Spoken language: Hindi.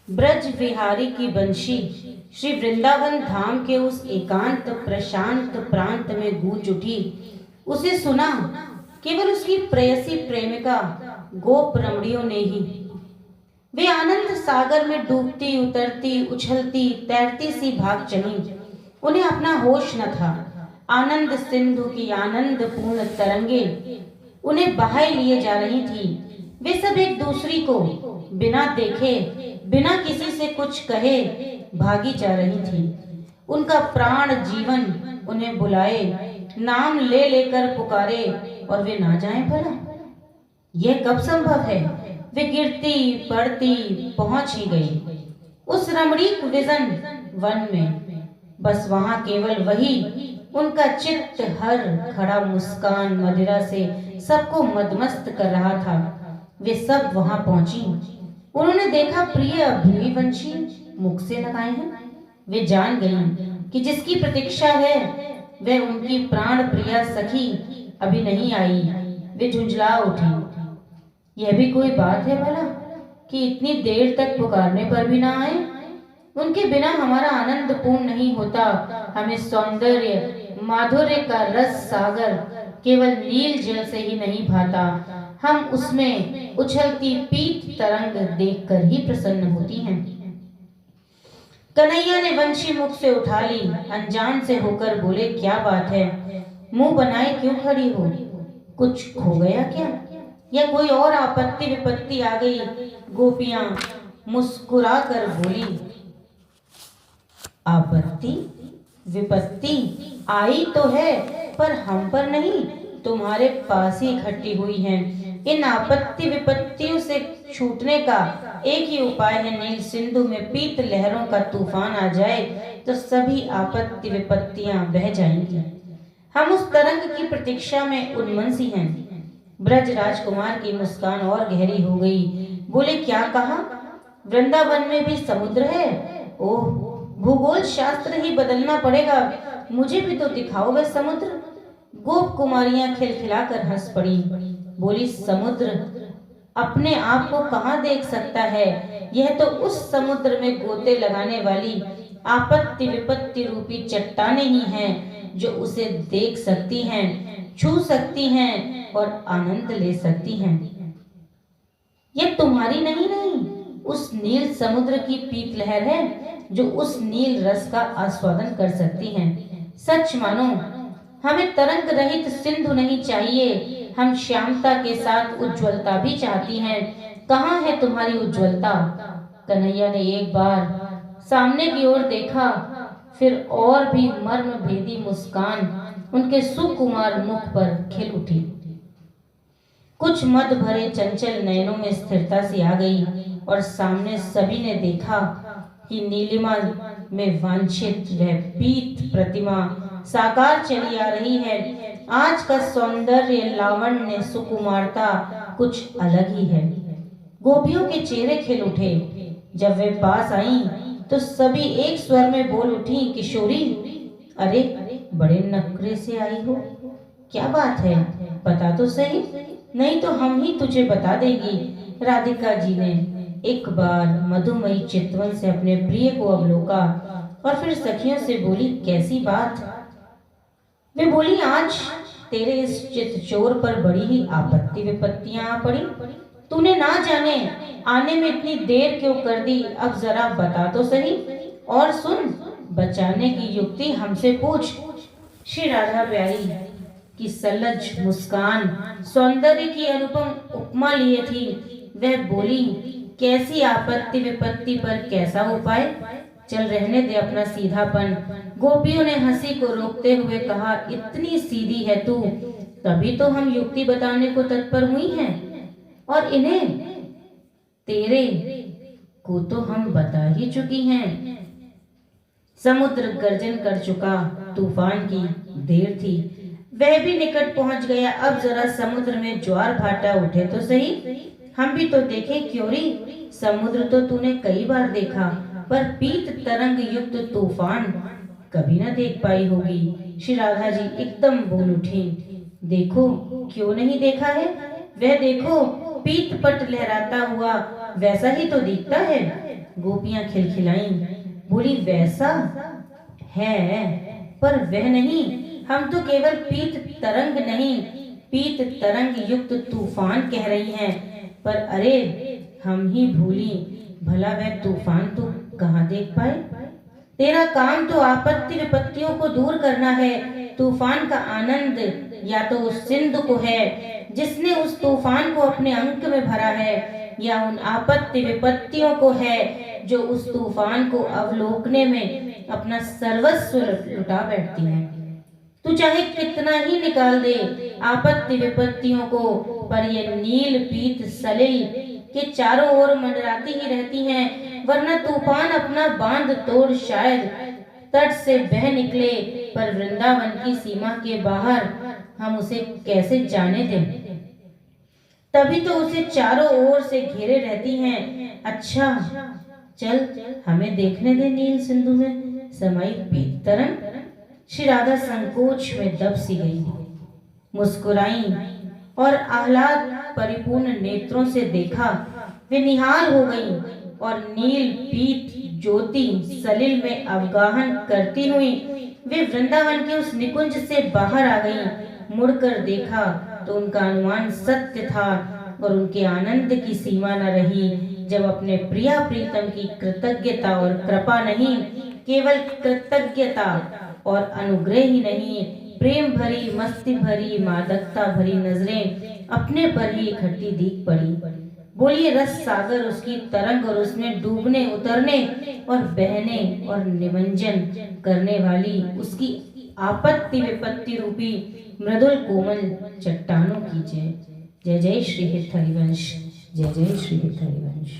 ब्रज विहारी की बंशी श्री वृंदावन धाम के उस एकांत प्रशांत प्रांत में गूंज उठी। उसे सुना केवल उसकी प्रेयसी प्रेमिका गोप रमणियों ने ही। वे आनंद सागर में डूबती उतरती उछलती तैरती सी भाग चली। उन्हें अपना होश न था। आनंद सिंधु की आनंद पूर्ण तरंगे उन्हें बहाए लिए जा रही थी। वे सब एक दूसरी को बिना देखे बिना किसी से कुछ कहे भागी जा रही थी। उनका प्राण जीवन उन्हें बुलाए, नाम ले लेकर पुकारे और वे ना जाएं भला। यह कब संभव है? वे गिरती पड़ती पहुंच ही गई उस रमणीक विजन वन में। बस वहां केवल वही उनका चित्त हर खड़ा मुस्कान मदिरा से सबको मदमस्त कर रहा था। वे सब वहां पहुंची। उन्होंने देखा प्रिय अभी वंशी मुख से लगाए हैं। वे जान गई कि जिसकी प्रतीक्षा है वह उनकी प्राण प्रिया सखी अभी नहीं आई। वे झुंझला उठी। यह भी कोई बात है भला कि इतनी देर तक पुकारने पर भी ना आए? उनके बिना हमारा आनंद पूर्ण नहीं होता। हमें सौंदर्य माधुर्य का रस सागर केवल नील जल से ही नहीं भाता। हम उसमें उछलती पीत तरंग देखकर ही प्रसन्न होती हैं। कन्हैया ने वंशी मुख से उठा ली। अनजान से होकर बोले, क्या बात है? मुंह बनाए क्यों खड़ी हो? कुछ खो गया क्या? या कोई और आपत्ति विपत्ति आ गई? गोपियां मुस्कुरा कर बोली, आपत्ति विपत्ति आई तो है पर हम पर नहीं, तुम्हारे पास ही इकट्ठी हुई हैं। इन आपत्ति विपत्तियों से छूटने का एक ही उपाय है, नील सिंधु में पीत लहरों का तूफान आ जाए तो सभी आपत्ति विपत्तियां बह जाएंगी। हम उस तरंग की प्रतीक्षा में उन्मनसी हैं। ब्रज राजकुमार की मुस्कान और गहरी हो गई। बोले, क्या कहा? वृंदावन में भी समुद्र है? ओह, भूगोल शास्त्र ही बदलना पड़ेगा। मुझे भी तो दिखाओ वह समुद्र। गोप कुमारियां खिलखिलाकर हंस पड़ी। बोली, समुद्र अपने आप को कहाँ देख सकता है? यह तो उस समुद्र में गोते लगाने वाली आपत्ति विपत्ति रूपी चट्टानें ही हैं जो उसे देख सकती हैं, छू सकती हैं और आनंद ले सकती हैं। यह तुम्हारी नहीं उस नील समुद्र की पीत लहर है जो उस नील रस का आस्वादन कर सकती हैं। सच मानो, हमें तरंग रहित सिंधु नहीं चाहिए। हम श्यामता के साथ उज्ज्वलता भी चाहती हैं। कहाँ है तुम्हारी उज्ज्वलता? कन्हैया ने एक बार सामने की ओर देखा, फिर और भी मर्म भेदी मुस्कान उनके सुकुमार मुख पर खिल उठी। कुछ मद भरे चंचल नयनों में स्थिरता सी आ गई और सामने सभी ने देखा कि नीलिमा में वांछित वह पीत प्रतिमा साकार चली आ रही है। आज का सौंदर्य लावण्य सुकुमारता कुछ अलग ही है। गोपियों के चेहरे खिल उठे। जब वे पास आईं तो सभी एक स्वर में बोल उठी, किशोरी, अरे बड़े नखरे से आई हो, क्या बात है? बता तो सही, नहीं तो हम ही तुझे बता देंगी। राधिका जी ने एक बार मधुमयी चितवन से अपने प्रिय को अवलोका और फिर सखियों से बोली, कैसी बात? वे बोली, आज तेरे इस चित चोर पर बड़ी ही आपत्ति विपत्तियां आ पड़ी। तूने ना जाने आने में इतनी देर क्यों कर दी? अब जरा बता तो सही। और सुन, बचाने की युक्ति हमसे पूछ। श्री राधा प्यारी की सलज मुस्कान सौंदर्य की अनुपम उपमा लिए थी। वह बोली, कैसी आपत्ति विपत्ति पर कैसा उपाय? चल रहने दे अपना सीधापन। गोपियों ने हंसी को रोकते हुए कहा, इतनी सीधी है तू, तभी तो हम युक्ति बताने को तत्पर हुई हैं। और इन्हें तेरे को तो हम बता ही चुकी हैं। समुद्र गर्जन कर चुका, तूफान की देर थी, वह भी निकट पहुंच गया। अब जरा समुद्र में ज्वार भाटा उठे तो सही, हम भी तो देखें। क्योरी, समुद्र तो तूने कई बार देखा, पर पीत तरंग युक्त तूफान कभी न देख पाई होगी। श्री राधा जी एकदम बोल उठी, देखो, क्यों नहीं देखा है? वह देखो, पीत पट लहराता हुआ वैसा ही तो दिखता है। गोपियां खिलखिलाईं, बोली वैसा है पर वह नहीं। हम तो केवल पीत तरंग नहीं, पीत तरंग युक्त तूफान कह रही हैं। पर अरे हम ही भूली, भला वह तूफान तो कहाँ देख पाए। तेरा काम तो आपत्ति विपत्तियों को दूर करना है। तूफान का आनंद या तो उस सिंधु को है जिसने उस तूफान को अपने अंक में भरा है, या उन आपत्ति विपत्तियों को है जो उस तूफान को अवलोकने में अपना सर्वस्व लुटा बैठती है। तू चाहे कितना ही निकाल दे आपत्ति विपत्तियों को, पर ये नील पीत सलिल के चारों ओर मंडराती ही रहती हैं। वरना तूफान अपना बांध तोड़ शायद तट से बह निकले, पर वृंदावन की सीमा के बाहर हम उसे कैसे जाने दें। तभी तो उसे चारों ओर से घेरे रहती हैं। अच्छा चल हमें देखने दे नील सिंधु में समाई पीत तरंग। श्री राधा संकोच में दब सी गई, मुस्कुराई और आह्लाद परिपूर्ण नेत्रों से देखा। वे निहाल हो गईं और नील पीत ज्योति सलिल में अवगाहन करती हुई वे वृंदावन के उस निकुंज से बाहर आ गईं। मुड़कर देखा तो उनका अनुमान सत्य था और उनके आनंद की सीमा न रही, जब अपने प्रिया प्रीतम की कृतज्ञता और कृपा नहीं, केवल कृतज्ञता और अनुग्रह ही नहीं, प्रेम भरी मस्ती भरी मादकता भरी नजरें अपने पर ही इकट्ठी दिख पड़ी। बोलिए रस सागर उसकी तरंग और उसमें डूबने उतरने और बहने और निमंजन करने वाली उसकी आपत्ति विपत्ति रूपी मृदुल कोमल चट्टानों की जय। जय जय श्री हित हरिवंश, जय जय श्री हित हरिवंश।